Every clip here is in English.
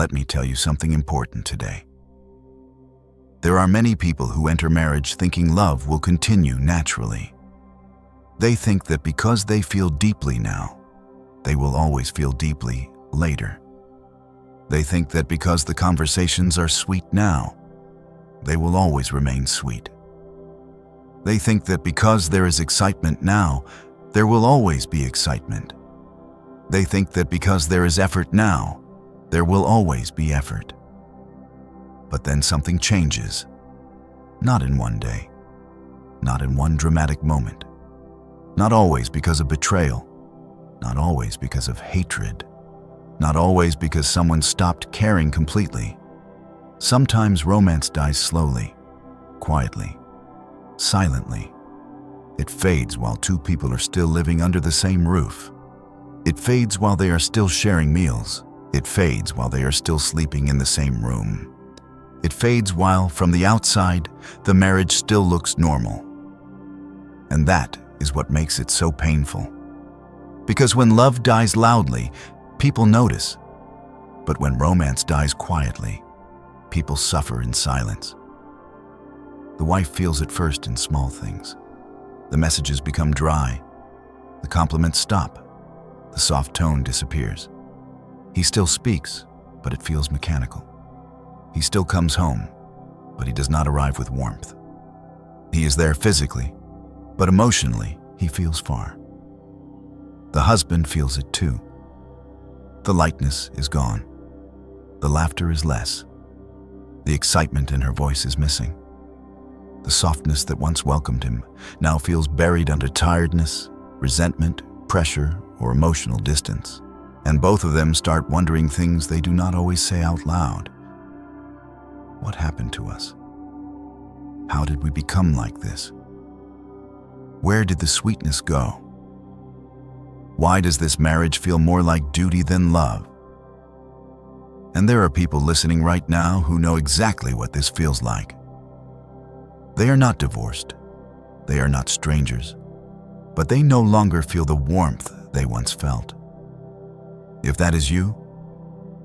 Let me tell you something important today. There are many people who enter marriage thinking love will continue naturally. They think that because they feel deeply now, they will always feel deeply later. They think that because the conversations are sweet now, they will always remain sweet. They think that because there is excitement now, there will always be excitement. They think that because there is effort now, there will always be effort. But then something changes. Not in one day. Not in one dramatic moment. Not always because of betrayal. Not always because of hatred. Not always because someone stopped caring completely. Sometimes romance dies slowly, quietly, silently. It fades while two people are still living under the same roof. It fades while they are still sharing meals. It fades while they are still sleeping in the same room. It fades while, from the outside, the marriage still looks normal. And that is what makes it so painful. Because when love dies loudly, people notice. But when romance dies quietly, people suffer in silence. The wife feels it first in small things. The messages become dry. The compliments stop. The soft tone disappears. He still speaks, but it feels mechanical. He still comes home, but he does not arrive with warmth. He is there physically, but emotionally, he feels far. The husband feels it too. The lightness is gone. The laughter is less. The excitement in her voice is missing. The softness that once welcomed him now feels buried under tiredness, resentment, pressure, or emotional distance. And both of them start wondering things they do not always say out loud. What happened to us? How did we become like this? Where did the sweetness go? Why does this marriage feel more like duty than love? And there are people listening right now who know exactly what this feels like. They are not divorced. They are not strangers. But they no longer feel the warmth they once felt. If that is you,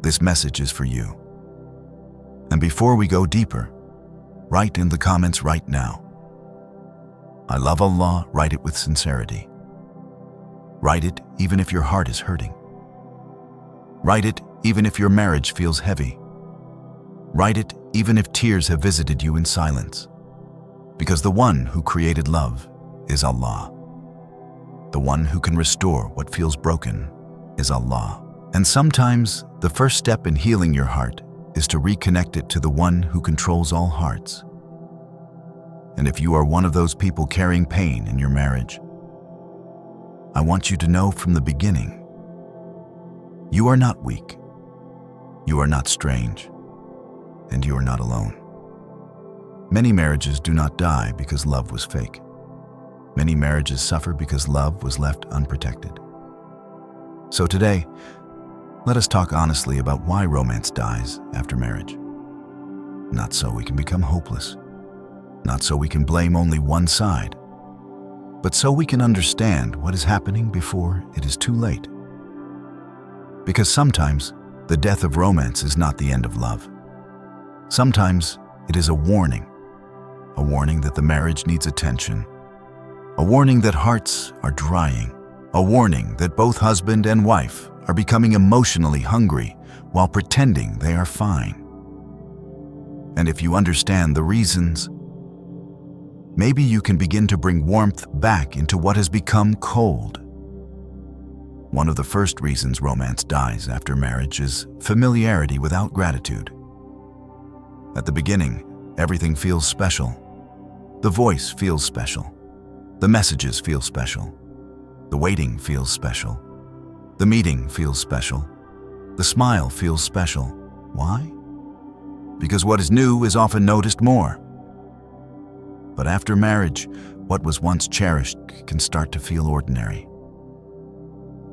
this message is for you. And before we go deeper, write in the comments right now. I love Allah, write it with sincerity. Write it even if your heart is hurting. Write it even if your marriage feels heavy. Write it even if tears have visited you in silence. Because the one who created love is Allah. The one who can restore what feels broken is Allah. And sometimes the first step in healing your heart is to reconnect it to the one who controls all hearts. And if you are one of those people carrying pain in your marriage, I want you to know from the beginning, you are not weak, you are not strange, and you are not alone. Many marriages do not die because love was fake. Many marriages suffer because love was left unprotected. So today, let us talk honestly about why romance dies after marriage. Not so we can become hopeless. Not so we can blame only one side. But so we can understand what is happening before it is too late. Because sometimes, the death of romance is not the end of love. Sometimes, it is a warning that the marriage needs attention, a warning that hearts are drying, a warning that both husband and wife are becoming emotionally hungry while pretending they are fine. And if you understand the reasons, maybe you can begin to bring warmth back into what has become cold. One of the first reasons romance dies after marriage is familiarity without gratitude. At the beginning, everything feels special. The voice feels special. The messages feel special. The waiting feels special. The meeting feels special. The smile feels special. Why? Because what is new is often noticed more. But after marriage, what was once cherished can start to feel ordinary.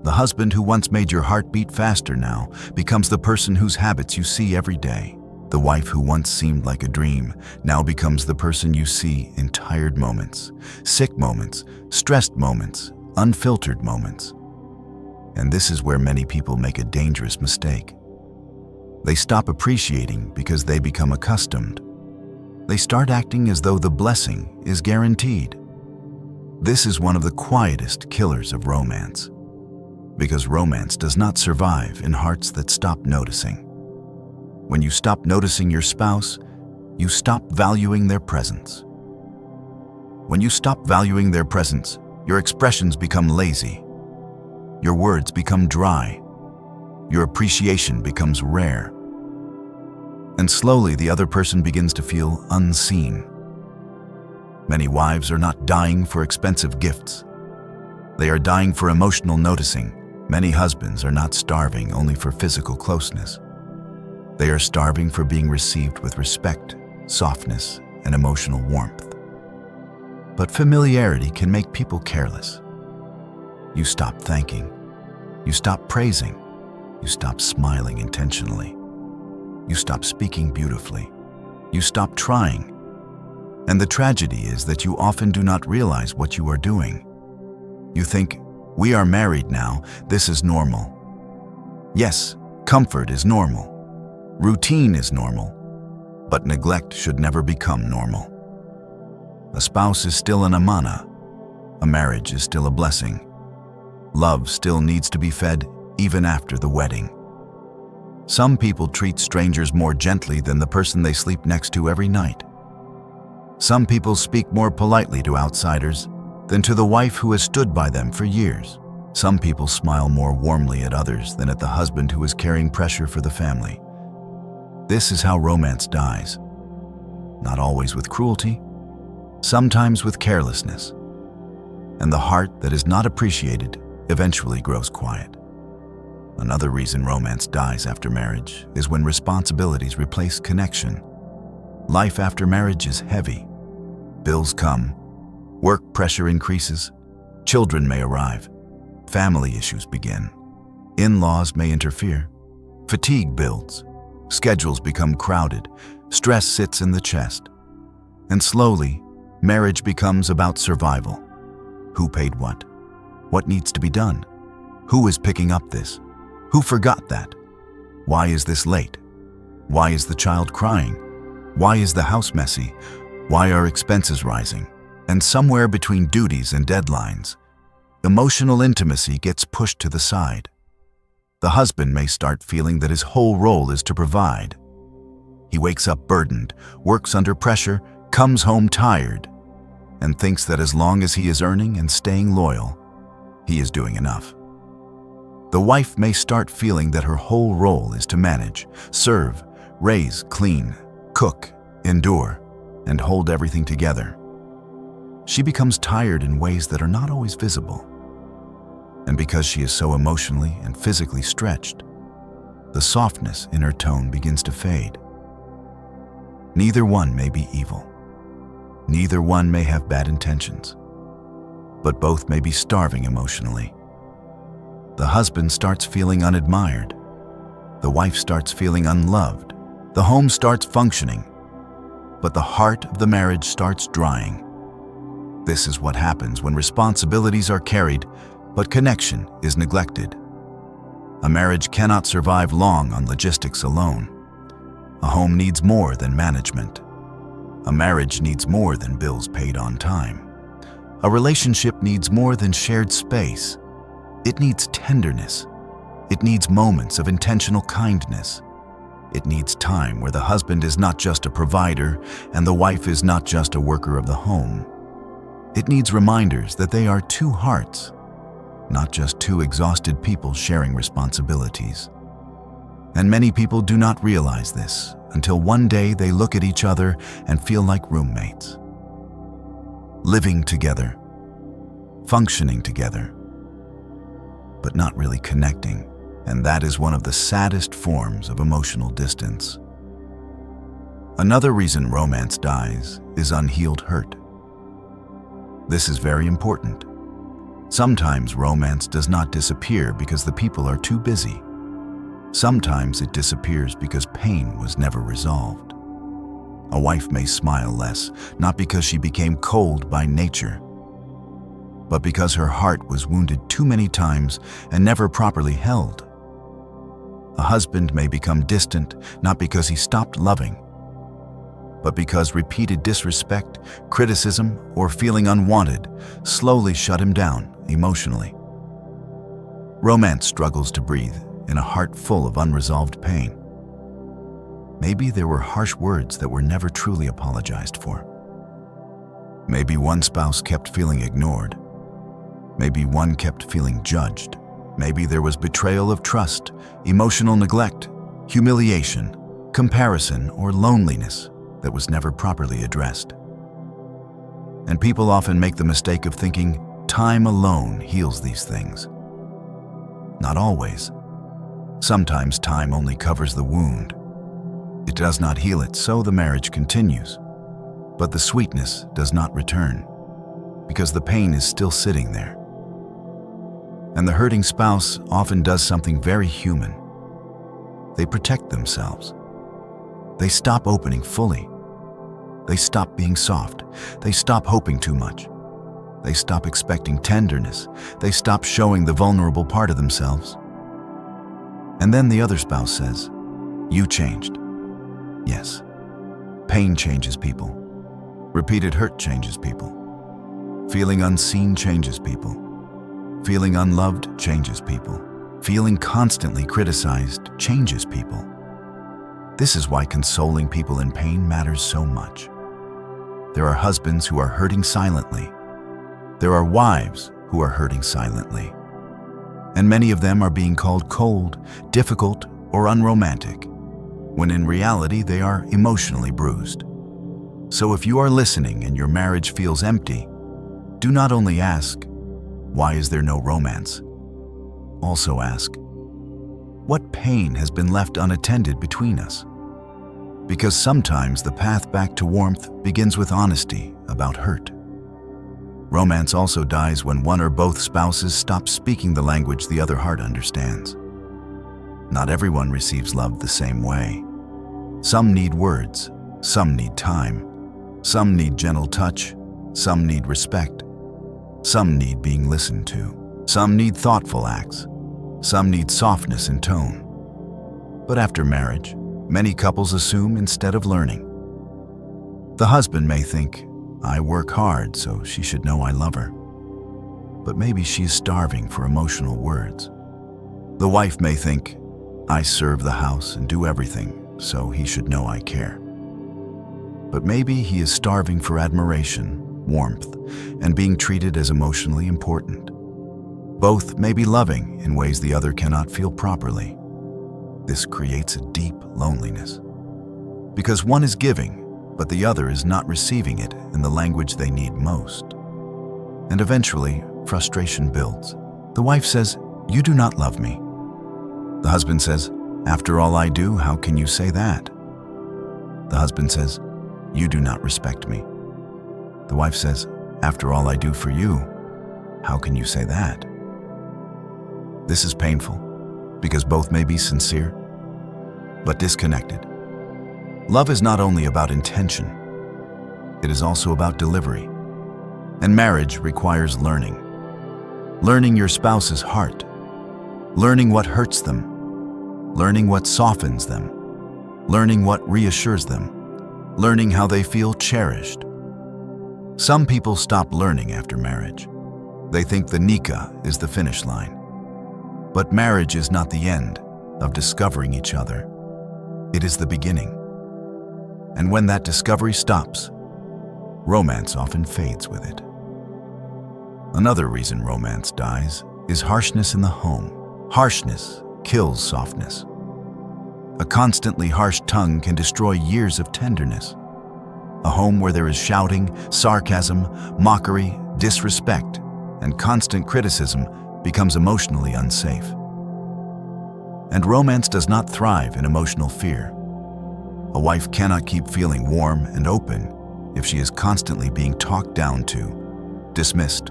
The husband who once made your heart beat faster now becomes the person whose habits you see every day. The wife who once seemed like a dream now becomes the person you see in tired moments, sick moments, stressed moments, unfiltered moments. And this is where many people make a dangerous mistake. They stop appreciating because they become accustomed. They start acting as though the blessing is guaranteed. This is one of the quietest killers of romance, because romance does not survive in hearts that stop noticing. When you stop noticing your spouse, you stop valuing their presence. When you stop valuing their presence, your expressions become lazy. Your words become dry. Your appreciation becomes rare. And slowly the other person begins to feel unseen. Many wives are not dying for expensive gifts. They are dying for emotional noticing. Many husbands are not starving only for physical closeness. They are starving for being received with respect, softness, and emotional warmth. But familiarity can make people careless. You stop thanking. You stop praising. You stop smiling intentionally. You stop speaking beautifully. You stop trying. And the tragedy is that you often do not realize what you are doing. You think, we are married now, this is normal. Yes, comfort is normal. Routine is normal. But neglect should never become normal. A spouse is still an amana. A marriage is still a blessing. Love still needs to be fed even after the wedding. Some people treat strangers more gently than the person they sleep next to every night. Some people speak more politely to outsiders than to the wife who has stood by them for years. Some people smile more warmly at others than at the husband who is carrying pressure for the family. This is how romance dies. Not always with cruelty, sometimes with carelessness. And the heart that is not appreciated eventually grows quiet. Another reason romance dies after marriage is when responsibilities replace connection. Life after marriage is heavy. Bills come, work pressure increases, children may arrive, family issues begin, in-laws may interfere, fatigue builds, schedules become crowded, stress sits in the chest, and slowly, marriage becomes about survival. Who paid what? What needs to be done? Who is picking up this? Who forgot that? Why is this late? Why is the child crying? Why is the house messy? Why are expenses rising? And somewhere between duties and deadlines, emotional intimacy gets pushed to the side. The husband may start feeling that his whole role is to provide. He wakes up burdened, works under pressure, comes home tired, and thinks that as long as he is earning and staying loyal, he is doing enough. The wife may start feeling that her whole role is to manage, serve, raise, clean, cook, endure, and hold everything together. She becomes tired in ways that are not always visible. And because she is so emotionally and physically stretched, the softness in her tone begins to fade. Neither one may be evil. Neither one may have bad intentions. But both may be starving emotionally. The husband starts feeling unadmired. The wife starts feeling unloved. The home starts functioning. But the heart of the marriage starts drying. This is what happens when responsibilities are carried, but connection is neglected. A marriage cannot survive long on logistics alone. A home needs more than management. A marriage needs more than bills paid on time. A relationship needs more than shared space. It needs tenderness. It needs moments of intentional kindness. It needs time where the husband is not just a provider and the wife is not just a worker of the home. It needs reminders that they are two hearts, not just two exhausted people sharing responsibilities. And many people do not realize this until one day they look at each other and feel like roommates. Living together, functioning together, but not really connecting. And that is one of the saddest forms of emotional distance. Another reason romance dies is unhealed hurt. This is very important. Sometimes romance does not disappear because the people are too busy. Sometimes it disappears because pain was never resolved. A wife may smile less, not because she became cold by nature, but because her heart was wounded too many times and never properly held. a husband may become distant not because he stopped loving, but because repeated disrespect, criticism, or feeling unwanted slowly shut him down emotionally. Romance struggles to breathe in a heart full of unresolved pain. Maybe there were harsh words that were never truly apologized for. Maybe one spouse kept feeling ignored. Maybe one kept feeling judged. Maybe there was betrayal of trust, emotional neglect, humiliation, comparison, or loneliness that was never properly addressed. And people often make the mistake of thinking time alone heals these things. Not always. Sometimes time only covers the wound. It does not heal it, so the marriage continues. But the sweetness does not return, because the pain is still sitting there. And the hurting spouse often does something very human. They protect themselves. They stop opening fully. They stop being soft. They stop hoping too much. They stop expecting tenderness. They stop showing the vulnerable part of themselves. And then the other spouse says, "You changed." Yes, pain changes people. Repeated hurt changes people. Feeling unseen changes people. Feeling unloved changes people. Feeling constantly criticized changes people. This is why consoling people in pain matters so much. There are husbands who are hurting silently. There are wives who are hurting silently. And many of them are being called cold, difficult, or unromantic, when in reality they are emotionally bruised. So if you are listening and your marriage feels empty, do not only ask, "Why is there no romance?" Also ask, "What pain has been left unattended between us?" Because sometimes the path back to warmth begins with honesty about hurt. Romance also dies when one or both spouses stop speaking the language the other heart understands. Not everyone receives love the same way. Some need words, some need time, some need gentle touch, some need respect, some need being listened to, some need thoughtful acts, some need softness in tone. But after marriage, many couples assume instead of learning. The husband may think, "I work hard, so she should know I love her." But maybe she is starving for emotional words. The wife may think, "I serve the house and do everything, so he should know I care." But maybe he is starving for admiration, warmth, and being treated as emotionally important. Both may be loving in ways the other cannot feel properly. This creates a deep loneliness. Because one is giving, but the other is not receiving it in the language they need most. And eventually, frustration builds. The wife says, "You do not love me." The husband says, "After all I do, how can you say that?" The husband says, "You do not respect me." The wife says, "After all I do for you, how can you say that?" This is painful, because both may be sincere, but disconnected. Love is not only about intention, it is also about delivery. And marriage requires learning. Learning your spouse's heart, learning what hurts them, learning what softens them, learning what reassures them, learning how they feel cherished. Some people stop learning after marriage. They think the nikah is the finish line. But marriage is not the end of discovering each other. It is the beginning. And when that discovery stops, romance often fades with it. Another reason romance dies is harshness in the home. Harshness kills softness. A constantly harsh tongue can destroy years of tenderness. A home where there is shouting, sarcasm, mockery, disrespect, and constant criticism becomes emotionally unsafe. And romance does not thrive in emotional fear. A wife cannot keep feeling warm and open if she is constantly being talked down to, dismissed,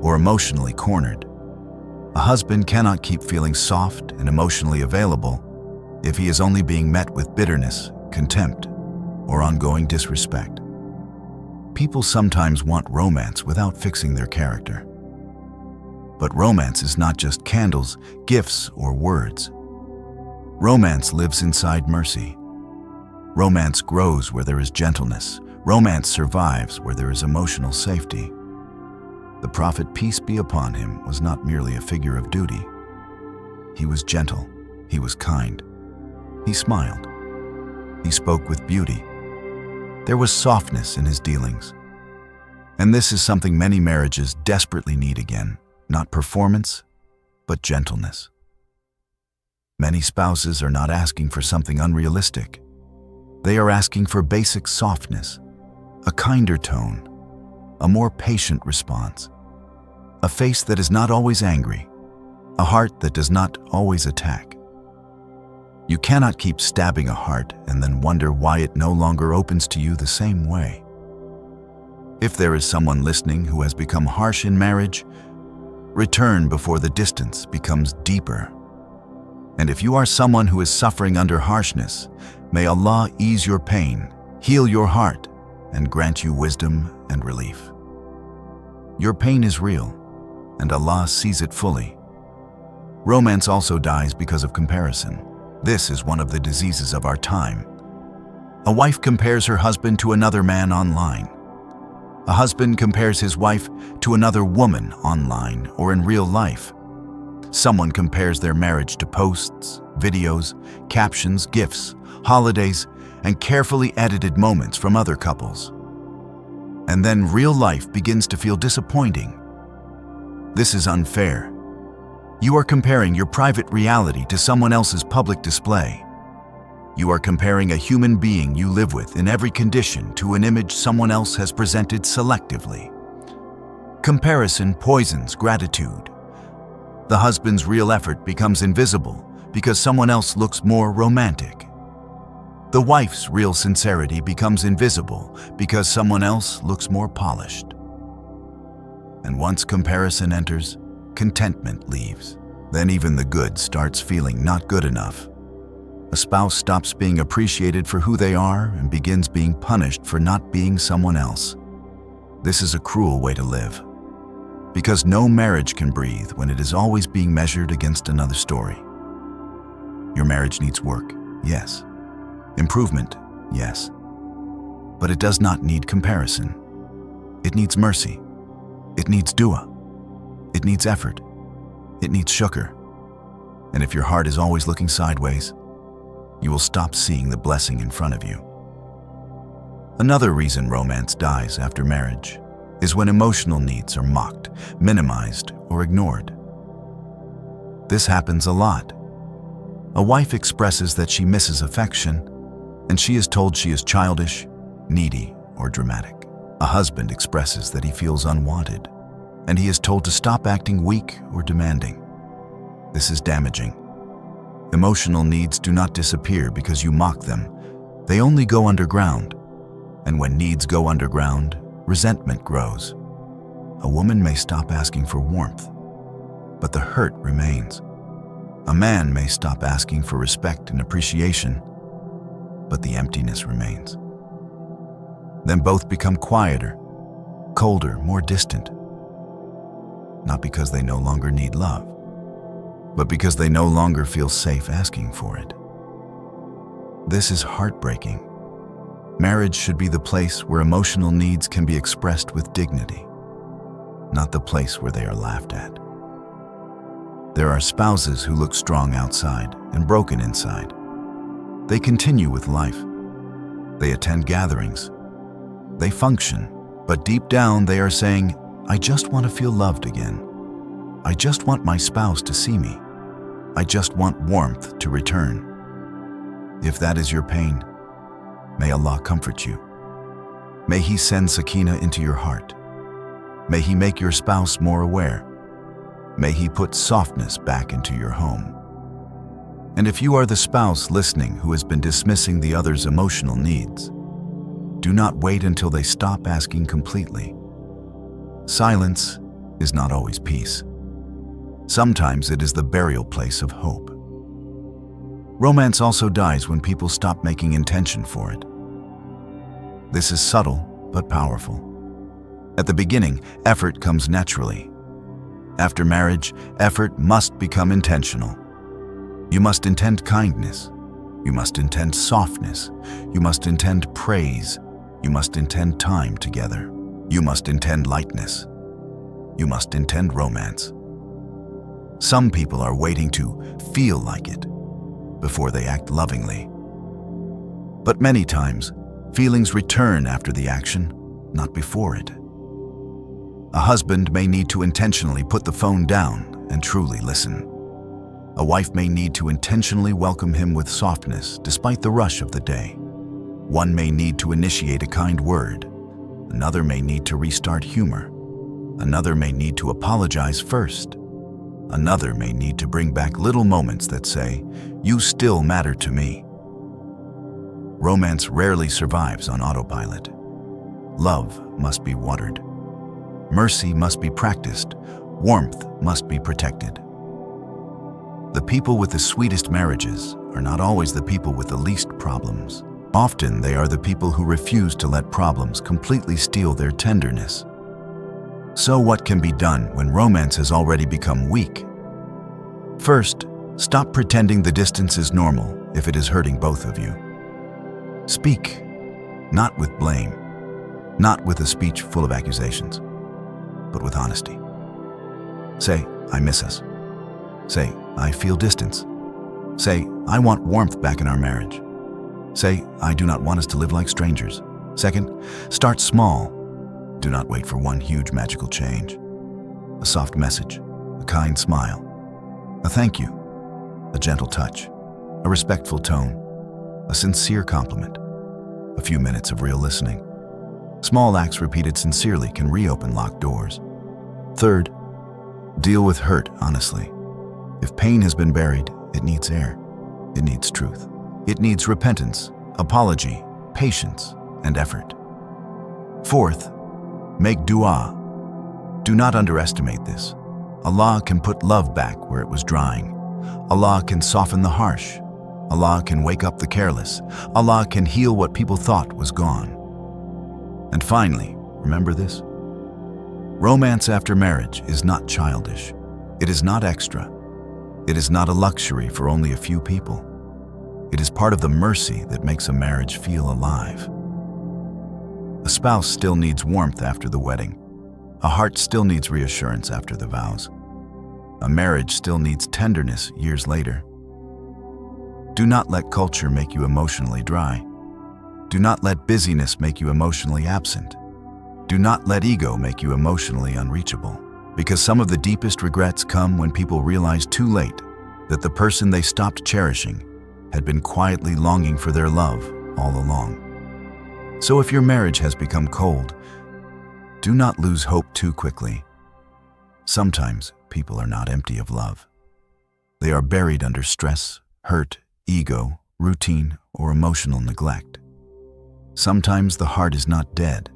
or emotionally cornered. A husband cannot keep feeling soft and emotionally available if he is only being met with bitterness, contempt, or ongoing disrespect. People sometimes want romance without fixing their character. But romance is not just candles, gifts, or words. Romance lives inside mercy. Romance grows where there is gentleness. Romance survives where there is emotional safety. The prophet, peace be upon him, was not merely a figure of duty. He was gentle. He was kind. He smiled. He spoke with beauty. There was softness in his dealings. And this is something many marriages desperately need again, not performance, but gentleness. Many spouses are not asking for something unrealistic. They are asking for basic softness, a kinder tone, a more patient response, a face that is not always angry, a heart that does not always attack. You cannot keep stabbing a heart and then wonder why it no longer opens to you the same way. If there is someone listening who has become harsh in marriage, return before the distance becomes deeper. And if you are someone who is suffering under harshness, may Allah ease your pain, heal your heart, and grant you wisdom and relief. Your pain is real, and Allah sees it fully. Romance also dies because of comparison. This is one of the diseases of our time. A wife compares her husband to another man online. A husband compares his wife to another woman online or in real life. Someone compares their marriage to posts, videos, captions, gifts, holidays, and carefully edited moments from other couples. And then real life begins to feel disappointing. This is unfair. You are comparing your private reality to someone else's public display. You are comparing a human being you live with in every condition to an image someone else has presented selectively. Comparison poisons gratitude. The husband's real effort becomes invisible because someone else looks more romantic. The wife's real sincerity becomes invisible because someone else looks more polished. And once comparison enters, contentment leaves. Then even the good starts feeling not good enough. A spouse stops being appreciated for who they are and begins being punished for not being someone else. This is a cruel way to live. Because no marriage can breathe when it is always being measured against another story. Your marriage needs work, yes. Improvement, yes. But it does not need comparison. It needs mercy. It needs dua. It needs effort. It needs shukr. And if your heart is always looking sideways, you will stop seeing the blessing in front of you. Another reason romance dies after marriage is when emotional needs are mocked, minimized, or ignored. This happens a lot. A wife expresses that she misses affection, and she is told she is childish, needy, or dramatic. A husband expresses that he feels unwanted, and he is told to stop acting weak or demanding. This is damaging. Emotional needs do not disappear because you mock them. They only go underground. And when needs go underground, resentment grows. A woman may stop asking for warmth, but the hurt remains. A man may stop asking for respect and appreciation, but the emptiness remains. Then both become quieter, colder, more distant. Not because they no longer need love, but because they no longer feel safe asking for it. This is heartbreaking. Marriage should be the place where emotional needs can be expressed with dignity, not the place where they are laughed at. There are spouses who look strong outside and broken inside. They continue with life. They attend gatherings. They function, but deep down they are saying, I just want to feel loved again. I just want my spouse to see me. I just want warmth to return. If that is your pain, may Allah comfort you. May He send sakina into your heart. May He make your spouse more aware. May He put softness back into your home. And if you are the spouse listening who has been dismissing the other's emotional needs, do not wait until they stop asking completely. Silence is not always peace. Sometimes it is the burial place of hope. Romance also dies when people stop making intention for it. This is subtle but powerful. At the beginning, effort comes naturally. After marriage, effort must become intentional. You must intend kindness. You must intend softness. You must intend praise. You must intend time together. You must intend lightness. You must intend romance. Some people are waiting to feel like it before they act lovingly. But many times, feelings return after the action, not before it. A husband may need to intentionally put the phone down and truly listen. A wife may need to intentionally welcome him with softness despite the rush of the day. One may need to initiate a kind word. Another may need to restart humor. Another may need to apologize first. Another may need to bring back little moments that say, "You still matter to me." Romance rarely survives on autopilot. Love must be watered. Mercy must be practiced. Warmth must be protected. The people with the sweetest marriages are not always the people with the least problems. Often they are the people who refuse to let problems completely steal their tenderness. So what can be done when romance has already become weak? First, stop pretending the distance is normal if it is hurting both of you. Speak, not with blame, not with a speech full of accusations, but with honesty. Say, "I miss us." Say, "I feel distance." Say, "I want warmth back in our marriage." Say, "I do not want us to live like strangers." Second, start small. Do not wait for one huge magical change. A soft message, a kind smile, a thank you, a gentle touch, a respectful tone, a sincere compliment, a few minutes of real listening. Small acts repeated sincerely can reopen locked doors. Third, deal with hurt honestly. If pain has been buried, it needs air. It needs truth. It needs repentance, apology, patience, and effort. Fourth, make dua. Do not underestimate this. Allah can put love back where it was drying. Allah can soften the harsh. Allah can wake up the careless. Allah can heal what people thought was gone. And finally, remember this. Romance after marriage is not childish. It is not extra. It is not a luxury for only a few people. It is part of the mercy that makes a marriage feel alive. A spouse still needs warmth after the wedding. A heart still needs reassurance after the vows. A marriage still needs tenderness years later. Do not let culture make you emotionally dry. Do not let busyness make you emotionally absent. Do not let ego make you emotionally unreachable. Because some of the deepest regrets come when people realize too late that the person they stopped cherishing had been quietly longing for their love all along. So if your marriage has become cold, do not lose hope too quickly. Sometimes people are not empty of love. They are buried under stress, hurt, ego, routine, or emotional neglect. Sometimes the heart is not dead.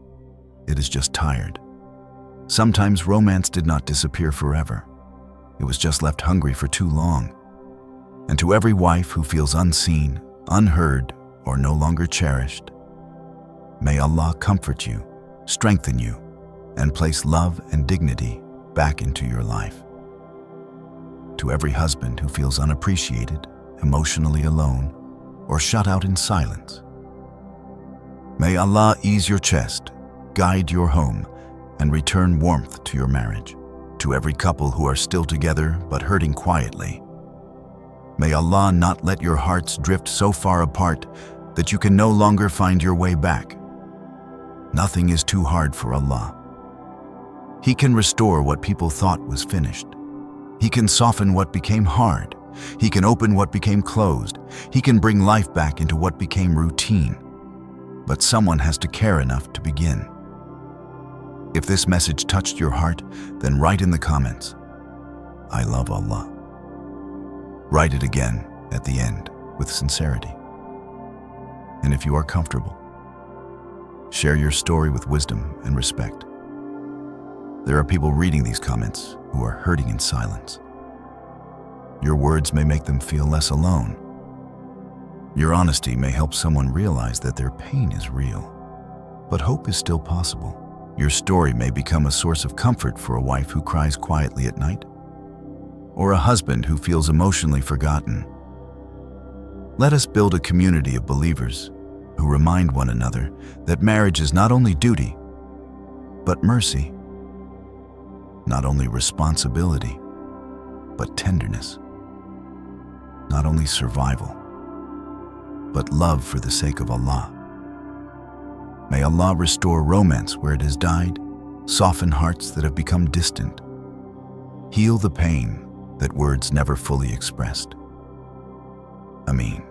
It is just tired. Sometimes romance did not disappear forever. It was just left hungry for too long. And to every wife who feels unseen, unheard, or no longer cherished, may Allah comfort you, strengthen you, and place love and dignity back into your life. To every husband who feels unappreciated, emotionally alone, or shut out in silence, may Allah ease your chest, guide your home, and return warmth to your marriage. To every couple who are still together but hurting quietly, may Allah not let your hearts drift so far apart that you can no longer find your way back. Nothing is too hard for Allah. He can restore what people thought was finished. He can soften what became hard. He can open what became closed. He can bring life back into what became routine. But someone has to care enough to begin. If this message touched your heart, then write in the comments, "I love Allah." Write it again at the end with sincerity. And if you are comfortable, share your story with wisdom and respect. There are people reading these comments who are hurting in silence. Your words may make them feel less alone. Your honesty may help someone realize that their pain is real, but hope is still possible. Your story may become a source of comfort for a wife who cries quietly at night, or a husband who feels emotionally forgotten. Let us build a community of believers who remind one another that marriage is not only duty, but mercy, not only responsibility, but tenderness, not only survival, but love for the sake of Allah. May Allah restore romance where it has died, soften hearts that have become distant, heal the pain that words never fully expressed. Ameen.